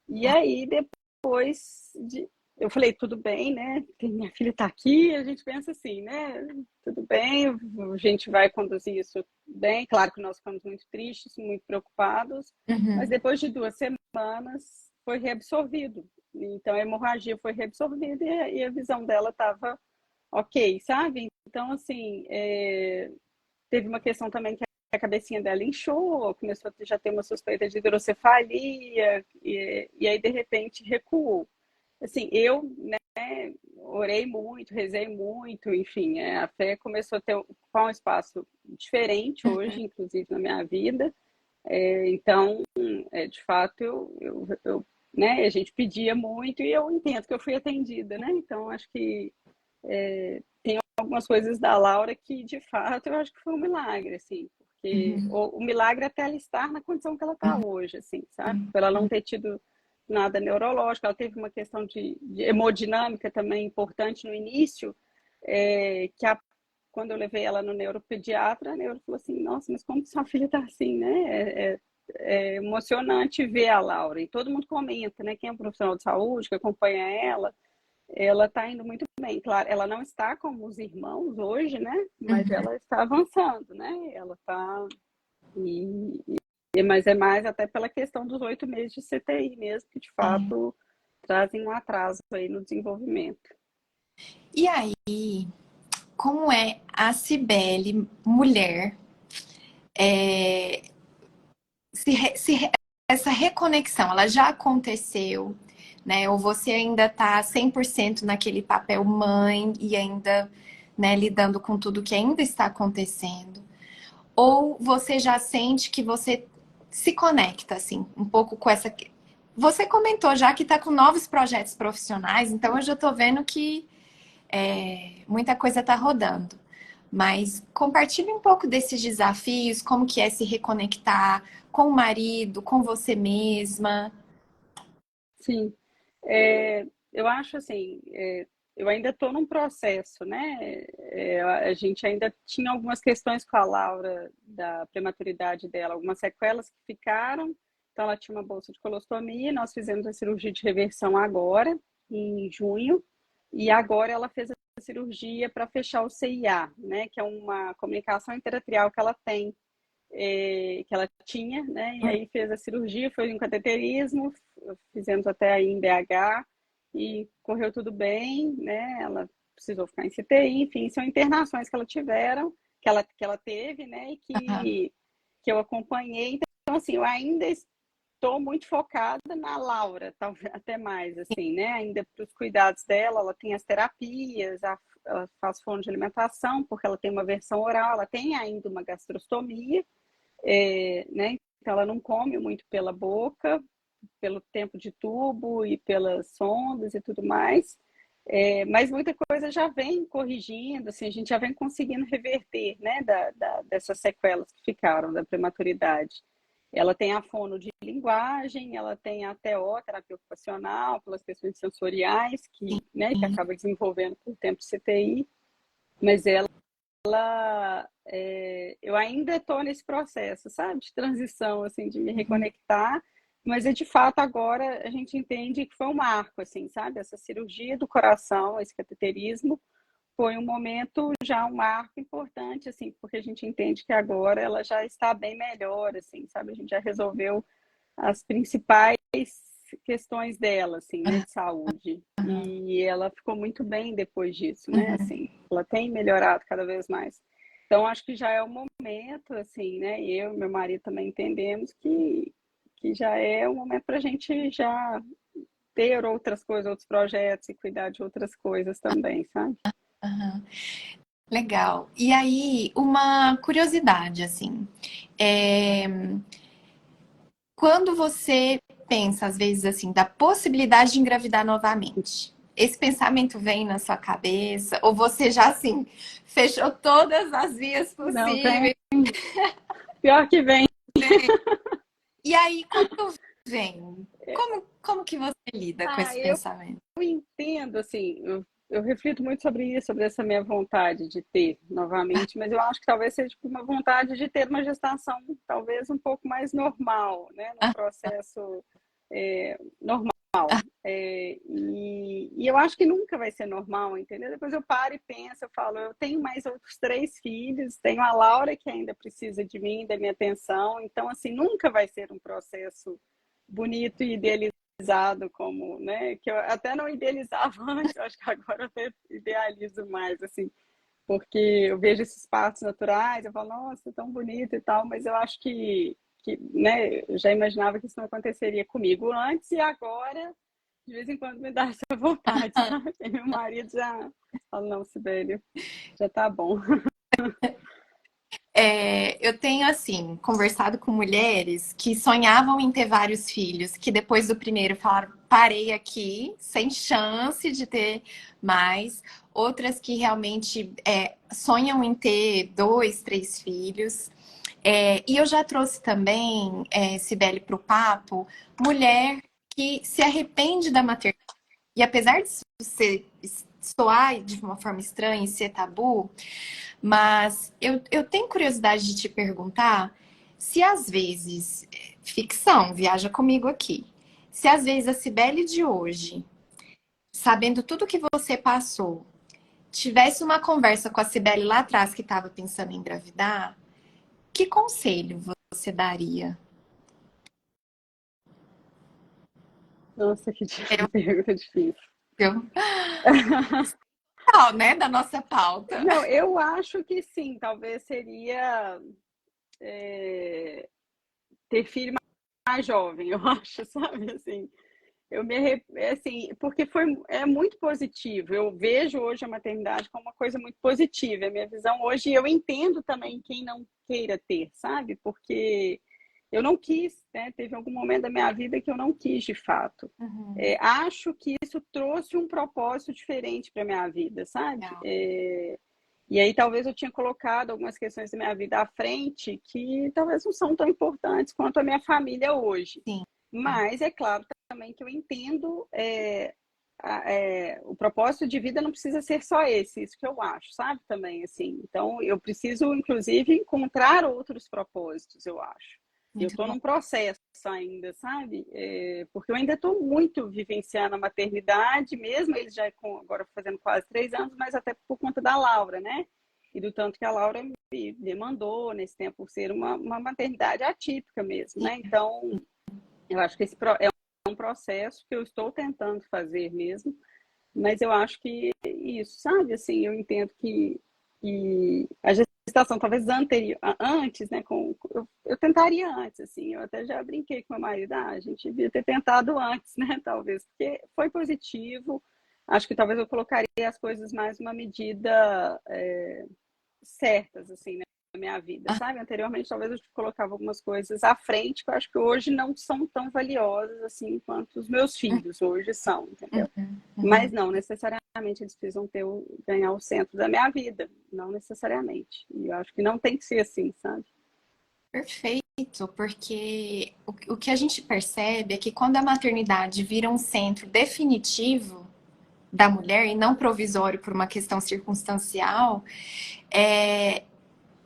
E aí, depois de. Eu falei, tudo bem, né? Minha filha está aqui, a gente pensa assim, né? Tudo bem, a gente vai conduzir isso bem. Claro que nós ficamos muito tristes, muito preocupados, mas uhum, depois de 2 semanas foi reabsorvido. Então a hemorragia foi reabsorvida e a visão dela estava ok, sabe? Então, assim, teve uma questão também que a cabecinha dela inchou, começou a já ter uma suspeita de hidrocefalia, e aí de repente recuou. Assim, eu, né, orei muito, rezei muito, enfim, a fé começou a ocupar um espaço diferente hoje, inclusive na minha vida. Então, de fato, né, a gente pedia muito e eu entendo que eu fui atendida, né? Então, acho que tem algumas coisas da Laura que, de fato, eu acho que foi um milagre, assim, porque uhum, o milagre é até ela estar na condição que ela está hoje, assim, sabe? Por ela não ter tido nada neurológico, ela teve uma questão de hemodinâmica também importante no início, que quando eu levei ela no neuropediatra, a neuro falou assim, nossa, mas como que sua filha está assim, né? É emocionante ver a Laura, e todo mundo comenta, né? Quem é um profissional de saúde, que acompanha ela está indo muito bem. Claro, ela não está como os irmãos hoje, né? Mas uhum. ela está avançando, né? Ela está. Mas é mais até pela questão dos 8 meses de CTI mesmo, que de Sim. fato trazem um atraso aí no desenvolvimento. E aí, como é a Cibele, mulher, é, essa reconexão, ela já aconteceu, né? Ou você ainda tá 100% naquele papel mãe e ainda, né, lidando com tudo que ainda está acontecendo? Ou você já sente que você se conecta, assim, um pouco com essa Você comentou já que está com novos projetos profissionais, então eu já estou vendo que muita coisa está rodando. Mas compartilhe um pouco desses desafios, como que é se reconectar com o marido, com você mesma. Sim. Eu acho assim, eu ainda estou num processo, né? A gente ainda tinha algumas questões com a Laura da prematuridade dela, algumas sequelas que ficaram. Então, ela tinha uma bolsa de colostomia, nós fizemos a cirurgia de reversão agora, em junho, e agora ela fez a cirurgia para fechar o CIA, né? Que é uma comunicação interatrial que ela tem, que ela tinha, né? E aí fez a cirurgia, foi um cateterismo, fizemos até aí em BH e correu tudo bem, né? Ela precisou ficar em CTI, enfim, são internações que ela tiveram, que ela teve, né? E Aham. que eu acompanhei. Então, assim, eu ainda estou muito focada na Laura, talvez até mais, assim, né? Ainda para os cuidados dela, ela tem as terapias, ela faz fono de alimentação, porque ela tem uma versão oral, ela tem ainda uma gastrostomia, né? Então, ela não come muito pela boca, pelo tempo de tubo e pelas sondas e tudo mais. Mas muita coisa já vem corrigindo, assim, a gente já vem conseguindo reverter, né, dessas sequelas que ficaram da prematuridade. Ela tem a fono de linguagem, ela tem a TO, terapia ocupacional, pelas questões sensoriais, né, que acaba desenvolvendo por tempo de CTI, mas eu ainda estou nesse processo, sabe, de transição, assim, de me Uhum. reconectar, mas de fato agora a gente entende que foi um marco, assim, sabe, essa cirurgia do coração, esse cateterismo, foi um momento já um marco importante, assim, porque a gente entende que agora ela já está bem melhor, assim, sabe, a gente já resolveu as principais questões dela, assim, né, de saúde, Aham. e ela ficou muito bem depois disso, né, Uhum. assim, ela tem melhorado cada vez mais. Então, acho que já é o momento, assim, né? Eu e meu marido também entendemos que já é o momento para a gente já ter outras coisas, outros projetos e cuidar de outras coisas também, sabe? Aham. Legal. E aí, uma curiosidade, assim, é, quando você pensa, às vezes, assim, da possibilidade de engravidar novamente, esse pensamento vem na sua cabeça? Ou você já, assim, fechou todas as vias Não, vem. possíveis? Pior que vem. E aí, quando vem, como que você lida com esse Eu pensamento? entendo, assim, eu reflito muito sobre isso, sobre essa minha vontade de ter novamente, mas eu acho que talvez seja tipo, uma vontade de ter uma gestação talvez um pouco mais normal, né? Num Ah, processo normal. E eu acho que nunca vai ser normal, entendeu? Depois eu paro e penso, eu falo, eu tenho mais outros 3 filhos, tenho a Laura que ainda precisa de mim, da minha atenção, então, assim, nunca vai ser um processo bonito e idealizado como, né, que eu até não idealizava antes, eu acho que agora eu até idealizo mais, assim, porque eu vejo esses partos naturais, eu falo, nossa, tão bonito e tal, mas eu acho né, eu já imaginava que isso não aconteceria comigo antes e agora, de vez em quando, me dá essa vontade, sabe? E meu marido já fala, não, Sibeli, já tá bom. eu tenho, assim, conversado com mulheres que sonhavam em ter vários filhos, que depois do primeiro falaram, parei aqui, sem chance de ter mais. Outras que realmente sonham em ter 2, 3 filhos. E eu já trouxe também, Cibele, para o papo, mulher que se arrepende da maternidade. E apesar de ser, soar de uma forma estranha e ser tabu, mas eu tenho curiosidade de te perguntar se às vezes, ficção, viaja comigo aqui, se às vezes a Cibele de hoje, sabendo tudo que você passou, tivesse uma conversa com a Cibele lá atrás que estava pensando em engravidar, que conselho você daria? Nossa, que pergunta difícil. Eu, Tal, né, da nossa pauta. Não, eu acho que sim, talvez seria ter filho mais jovem, eu acho, sabe, assim, assim, porque é muito positivo. Eu vejo hoje a maternidade como uma coisa muito positiva. É a minha visão hoje, eu entendo também quem não queira ter, sabe? Porque eu não quis, né? Teve algum momento da minha vida que eu não quis de fato. Uhum. Acho que isso trouxe um propósito diferente para minha vida, sabe? Legal. E aí talvez eu tinha colocado algumas questões da minha vida à frente que talvez não são tão importantes quanto a minha família hoje. Sim. Mas é claro também que eu entendo o propósito de vida não precisa ser só esse, isso que eu acho, sabe? Também, assim. Então, eu preciso, inclusive, encontrar outros propósitos, eu acho. Eu Muito estou bom. num processo ainda, sabe? Porque eu ainda estou muito vivenciando a maternidade, mesmo eles já agora fazendo quase 3 anos, mas até por conta da Laura, né? E do tanto que a Laura me demandou nesse tempo por ser uma maternidade atípica mesmo, né? Então, eu acho que esse é um processo que eu estou tentando fazer mesmo, mas eu acho que isso, sabe? Assim, eu entendo que a gestação talvez antes, né? Eu tentaria antes, assim. Eu até já brinquei com meu marido, a gente devia ter tentado antes, né? Talvez, porque foi positivo. Acho que talvez eu colocaria as coisas mais numa medida certas, assim, né, na minha vida, Ah, sabe? Anteriormente, talvez eu colocava algumas coisas à frente que eu acho que hoje não são tão valiosas, assim, quanto os meus filhos hoje são, entendeu? uhum, Mas uhum. não necessariamente eles precisam ganhar o centro da minha vida, não necessariamente. E eu acho que não tem que ser assim, sabe? Perfeito, porque o que a gente percebe é que quando a maternidade vira um centro definitivo da mulher e não provisório por uma questão circunstancial, é,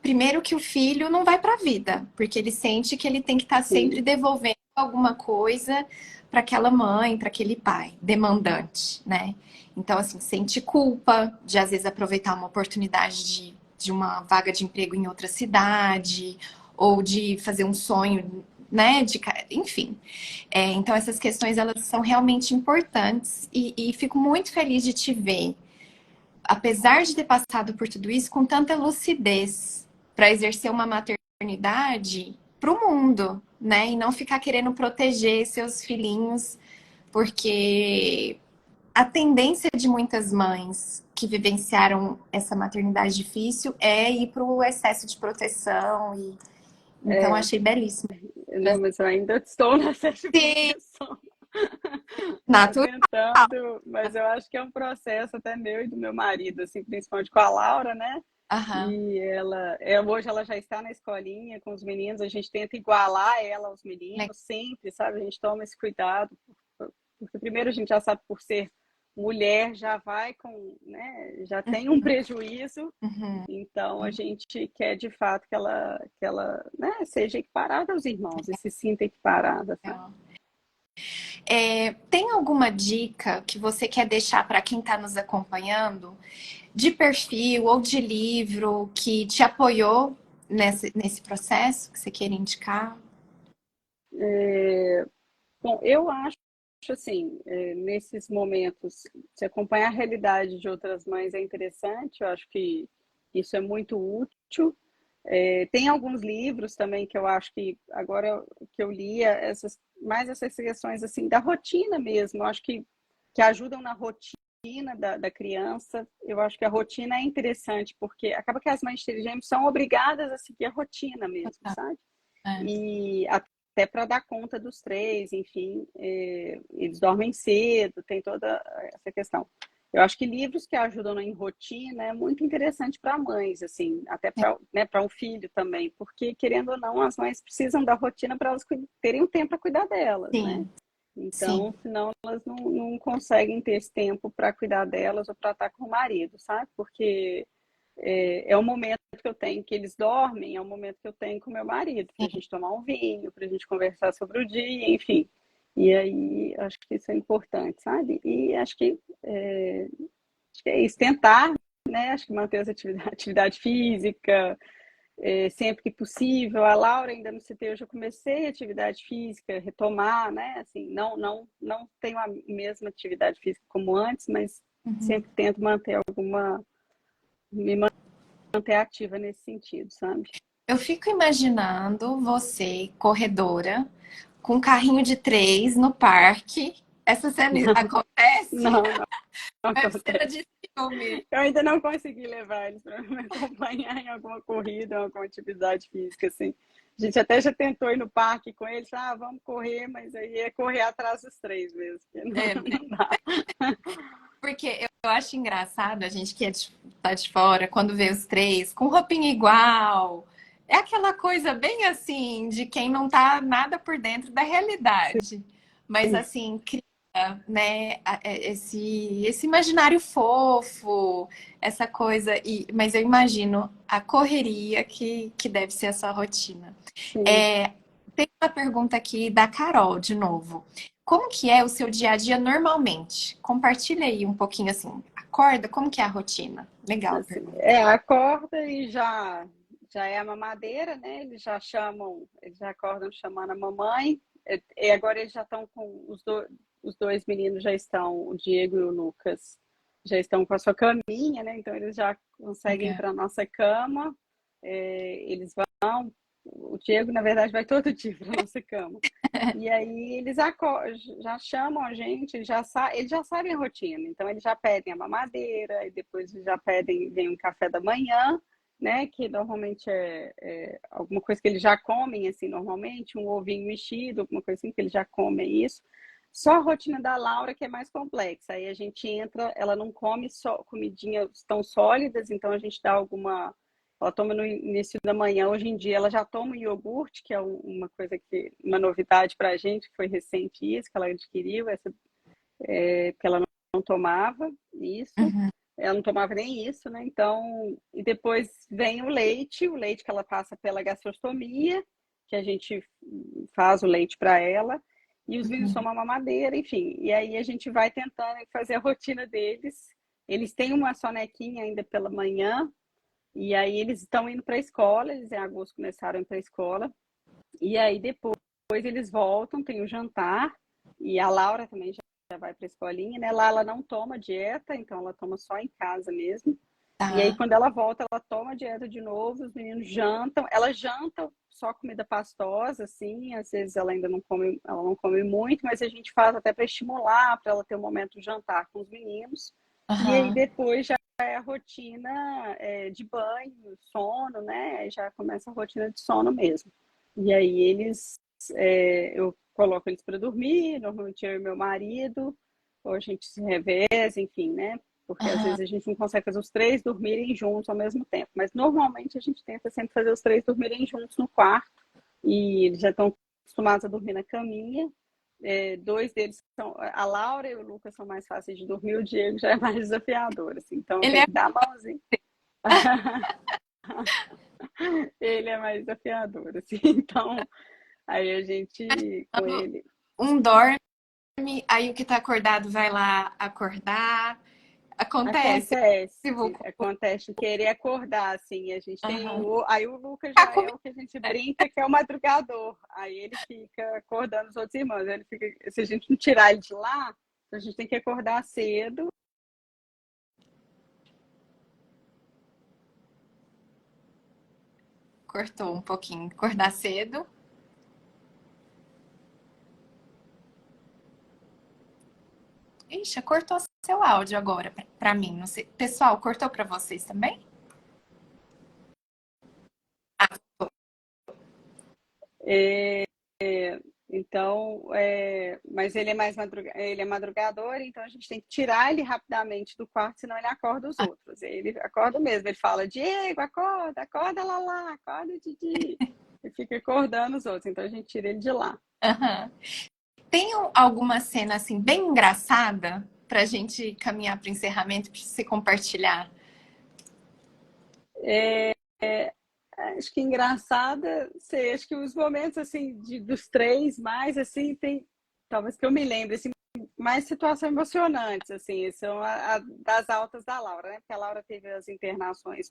primeiro que o filho não vai para a vida, porque ele sente que ele tem que estar sempre Sim, devolvendo alguma coisa para aquela mãe, para aquele pai, demandante, né? Então, assim, sente culpa de às vezes aproveitar uma oportunidade de uma vaga de emprego em outra cidade, ou de fazer um sonho, né? Enfim. Então, essas questões elas são realmente importantes e fico muito feliz de te ver apesar de ter passado por tudo isso, com tanta lucidez para exercer uma maternidade para o mundo, né? E não ficar querendo proteger seus filhinhos, porque a tendência de muitas mães que vivenciaram essa maternidade difícil é ir para o excesso de proteção e então é. achei belíssimo. Não, mas eu ainda estou nessa Sim, proteção. Estou natural. tentando, mas eu acho que é um processo até meu e do meu marido, assim, principalmente com a Laura, né? Aham. E hoje ela já está na escolinha com os meninos, a gente tenta igualar ela aos meninos sempre, sabe? A gente toma esse cuidado, porque primeiro a gente já sabe por ser mulher, já vai com, né, já tem um prejuízo, Uhum. então a gente quer de fato que ela, né, seja equiparada aos irmãos e se sinta equiparada, sabe? Tem alguma dica que você quer deixar para quem está nos acompanhando, de perfil ou de livro que te apoiou nesse processo que você queira indicar? Bom, eu acho assim, nesses momentos, se acompanhar a realidade de outras mães é interessante, eu acho que isso é muito útil. Tem alguns livros também que eu acho que agora que eu lia mais essas questões assim da rotina mesmo, eu acho que ajudam na rotina da criança. Eu acho que a rotina é interessante porque acaba que as mães inteligentes são obrigadas a seguir a rotina mesmo, sabe? É, E até para dar conta dos três, enfim, eles dormem cedo, tem toda essa questão. Eu acho que livros que ajudam em rotina é muito interessante para mães, assim, até para, né, para um filho também, porque querendo ou não, as mães precisam da rotina para elas terem um tempo para cuidar delas, né? sim, sim. Então, senão elas não conseguem ter esse tempo para cuidar delas ou para estar com o marido, sabe? Porque é o momento que eu tenho que eles dormem, é o momento que eu tenho com meu marido, para a gente tomar um vinho, para a gente conversar sobre o dia, enfim. E aí, acho que isso é importante, sabe? E acho que é isso, tentar, né? Acho que manter atividade física, sempre que possível. A Laura ainda no CT, eu já comecei atividade física, retomar, né? Assim, não tenho a mesma atividade física como antes, mas Uhum. sempre tento me manter ativa nesse sentido, sabe? Eu fico imaginando você, corredora, com um carrinho de três no parque. Essa cena acontece? Não, não É cena acontece. de filme. Eu ainda não consegui levar eles para me acompanhar em alguma corrida, em alguma atividade física, assim. A gente até já tentou ir no parque com eles, vamos correr, mas aí é correr atrás dos três mesmo, que não, É, não dá. porque eu acho engraçado a gente que tá de fora, quando vê os três com roupinha igual. É aquela coisa bem assim, de quem não tá nada por dentro da realidade. Mas assim, cria, né, esse imaginário fofo, essa coisa. Mas eu imagino a correria que deve ser a sua rotina. Sim. É, tem uma pergunta aqui da Carol, de novo. Como que é o seu dia a dia normalmente? Compartilha aí um pouquinho assim. Acorda, como que é a rotina? Legal a Assim, pergunta. acorda e já é a mamadeira, né? Eles já acordam chamando a mamãe. E agora eles já estão com os dois meninos já estão, o Diego e o Lucas, já estão com a sua caminha, né? Então eles já conseguem ir Legal. para a nossa cama. Eles vão, o Diego, na verdade, vai todo dia para a nossa cama. E aí eles já chamam a gente, eles já sabem a rotina, então eles já pedem a mamadeira, e depois eles já pedem, vem um café da manhã, né? Que normalmente é alguma coisa que eles já comem, assim, normalmente, um ovinho mexido, alguma coisa assim, que eles já comem isso. Só a rotina da Laura que é mais complexa. Aí a gente entra, ela não come só comidinhas tão sólidas, então a gente dá alguma. Ela toma no início da manhã. Hoje em dia ela já toma iogurte, que é uma coisa uma novidade para a gente, que foi recente isso, que ela adquiriu, que ela não tomava isso. Uhum. Ela não tomava nem isso, né? Então, e depois vem o leite que ela passa pela gastrostomia, que a gente faz o leite para ela, e os meninos tomam mamadeira, enfim. E aí a gente vai tentando fazer a rotina deles. Eles têm uma sonequinha ainda pela manhã, e aí eles estão indo para a escola, eles em agosto começaram a ir para a escola, e aí depois eles voltam, tem o jantar, e a Laura também já vai para a escolinha, né? Lá ela não toma dieta, então ela toma só em casa mesmo. E aí Tá. quando ela volta, ela toma dieta de novo, os meninos jantam, ela janta só comida pastosa, assim, às vezes ela ainda não come, ela não come muito, mas a gente faz até para estimular, para ela ter um momento de jantar com os meninos. E aí Aham. depois já é a rotina de banho, sono, né? Aí já começa a rotina de sono mesmo. E aí eu coloco eles para dormir, normalmente eu e meu marido, ou a gente se reveza, enfim, né? Porque às Aham. vezes a gente não consegue fazer os três dormirem juntos ao mesmo tempo. Mas normalmente a gente tenta sempre fazer os três dormirem juntos no quarto. E eles já estão acostumados a dormir na caminha. Dois deles são. A Laura e o Lucas são mais fáceis de dormir, o Diego já é mais desafiador, assim. Então eu Ele tenho é que dar a mãozinha. Ele é mais desafiador, assim. Então, aí a gente, com ele. um dorme, aí o que tá acordado vai lá acordar. Acontece. Acontece, acontece de querer acordar, assim, a gente tem Aham. aí o Lucas A já é comida. o que a gente brinca que é o madrugador, aí ele fica acordando os outros irmãos, ele fica, se a gente não tirar ele de lá, a gente tem que acordar cedo. Cortou um pouquinho. Acordar cedo. Ixi, cortou seu áudio agora pra mim. Não sei. Pessoal, cortou pra vocês também? Ah, É, então, mas ele é madrugador, então a gente tem que tirar ele rapidamente do quarto, senão ele acorda os outros. Ele acorda mesmo, ele fala, Diego, acorda, acorda Lala, acorda Didi. Ele fica acordando os outros, então a gente tira ele de lá. aham. Tem alguma cena assim bem engraçada pra gente caminhar pro encerramento pra você compartilhar? É, acho que engraçada, sei, acho que os momentos assim dos três mais assim tem, talvez que eu me lembre assim, mais situações emocionantes assim, são das altas da Laura, né? Porque a Laura teve as internações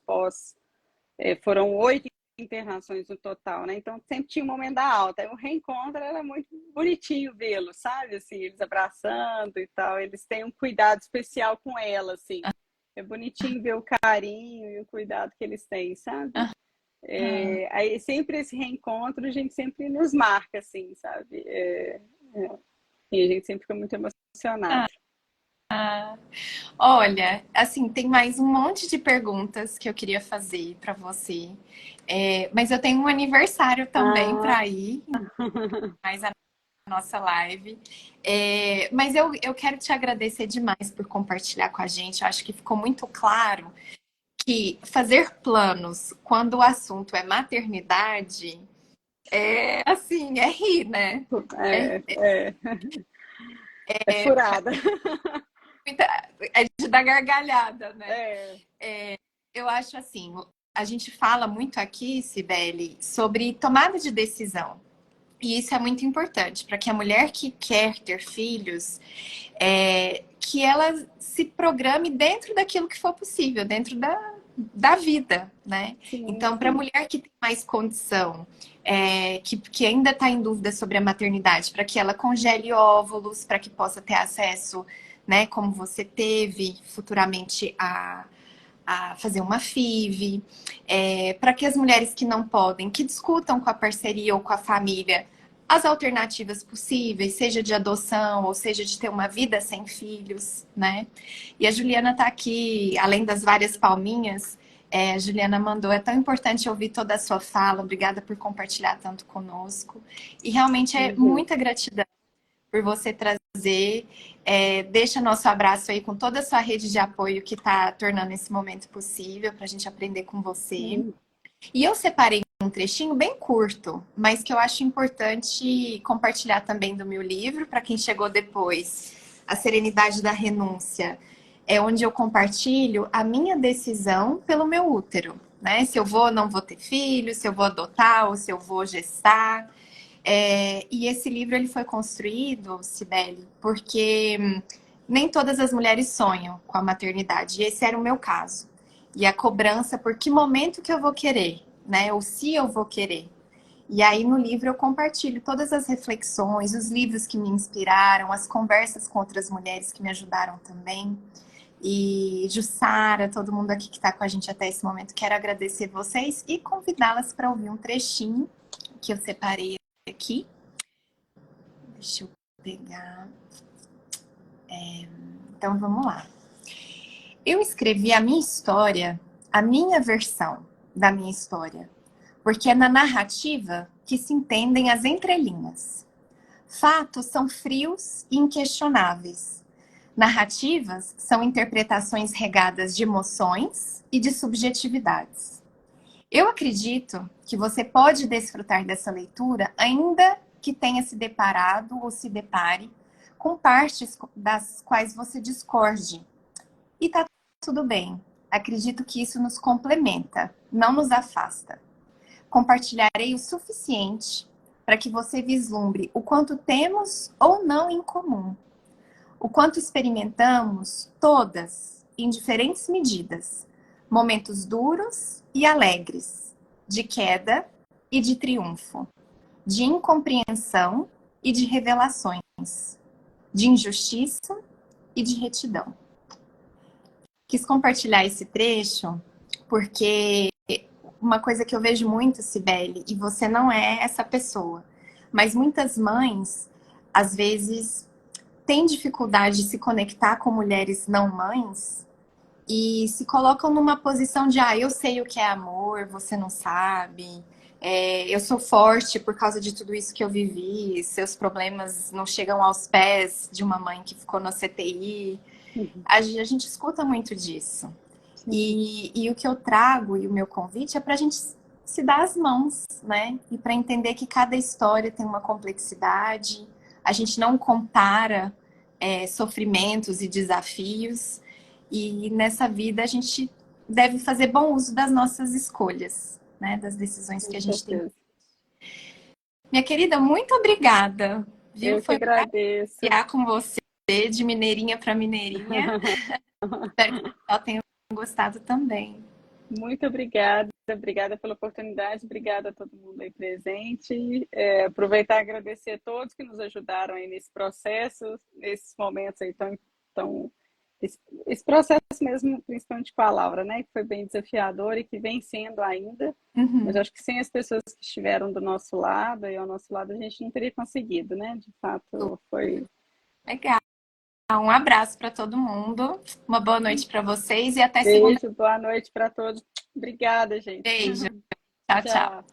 foram 8 internações no total, né? Então sempre tinha um momento da alta. Aí o reencontro era muito bonitinho vê-lo, sabe? Assim, eles abraçando e tal. Eles têm um cuidado especial com ela, assim. É bonitinho ver o carinho e o cuidado que eles têm, sabe? Aham. Aí sempre esse reencontro, a gente sempre nos marca, assim, sabe? E a gente sempre fica muito emocionado. Olha, assim, tem mais um monte de perguntas que eu queria fazer para você. Mas eu tenho um aniversário também Ah, para ir, mais a nossa live. Mas eu quero te agradecer demais por compartilhar com a gente. Eu acho que ficou muito claro que fazer planos quando o assunto é maternidade assim, é rir, né? É, é, é, é furada. é de dar gargalhada, né? É, Eu acho assim, a gente fala muito aqui, Cibele, sobre tomada de decisão. E isso é muito importante para que a mulher que quer ter filhos, que ela se programe dentro daquilo que for possível, dentro da vida, né? sim, Então, para a sim. mulher que tem mais condição, que ainda está em dúvida sobre a maternidade, para que ela congele óvulos, para que possa ter acesso, né, como você teve futuramente a fazer uma FIV, para que as mulheres que não podem, que discutam com a parceria ou com a família as alternativas possíveis, seja de adoção ou seja de ter uma vida sem filhos, né? E a Juliana está aqui, além das várias palminhas, a Juliana mandou, é tão importante ouvir toda a sua fala, obrigada por compartilhar tanto conosco. E realmente é Uhum. muita gratidão por você trazer. Deixa nosso abraço aí com toda a sua rede de apoio que está tornando esse momento possível para a gente aprender com você. Sim. E eu separei um trechinho bem curto, mas que eu acho importante compartilhar também do meu livro, para quem chegou depois, A Serenidade da Renúncia, é onde eu compartilho a minha decisão pelo meu útero, né? Se eu vou ou não vou ter filho, se eu vou adotar ou se eu vou gestar. E esse livro ele foi construído, Cibele, porque nem todas as mulheres sonham com a maternidade. E esse era o meu caso. E a cobrança por que momento que eu vou querer, né? Ou se eu vou querer. E aí no livro eu compartilho todas as reflexões, os livros que me inspiraram, as conversas com outras mulheres que me ajudaram também. E Jussara, todo mundo aqui que está com a gente até esse momento, quero agradecer vocês e convidá-las para ouvir um trechinho que eu separei aqui. Deixa eu pegar. Então vamos lá. Eu escrevi a minha história, a minha versão da minha história, porque é na narrativa que se entendem as entrelinhas. Fatos são frios e inquestionáveis. Narrativas são interpretações regadas de emoções e de subjetividades. Eu acredito que você pode desfrutar dessa leitura, ainda que tenha se deparado ou se depare com partes das quais você discorde. E tá tudo bem. Acredito que isso nos complementa, não nos afasta. Compartilharei o suficiente para que você vislumbre o quanto temos ou não em comum, o quanto experimentamos todas, em diferentes medidas, momentos duros e alegres, de queda e de triunfo, de incompreensão e de revelações, de injustiça e de retidão. Quis compartilhar esse trecho porque uma coisa que eu vejo muito, Cibele, e você não é essa pessoa, mas muitas mães, às vezes, têm dificuldade de se conectar com mulheres não mães e se colocam numa posição de, eu sei o que é amor, você não sabe, eu sou forte por causa de tudo isso que eu vivi, seus problemas não chegam aos pés de uma mãe que ficou na CTI. Uhum. A gente escuta muito disso. Sim, E o que eu trago e o meu convite é para a gente se dar as mãos, né? E para entender que cada história tem uma complexidade, a gente não compara sofrimentos e desafios, e nessa vida a gente deve fazer bom uso das nossas escolhas, né? Das decisões que com a gente tem. certeza. Minha querida, muito obrigada, viu? Eu que Foi um agradeço. prazer com você, de mineirinha para mineirinha. Espero que o pessoal tenha gostado também. Muito obrigada, obrigada pela oportunidade, obrigada a todo mundo aí presente. Aproveitar e agradecer a todos que nos ajudaram aí nesse processo, nesses momentos aí tão esse processo mesmo, principalmente com a Laura, né, que foi bem desafiador e que vem sendo ainda. Mas Uhum. acho que sem as pessoas que estiveram do nosso lado e ao nosso lado, a gente não teria conseguido, né? De fato, foi Legal. Um abraço para todo mundo. Uma boa noite para vocês e até segunda. Beijo, boa noite para todos. Obrigada, gente. Beijo. Tchau, tchau. Tchau.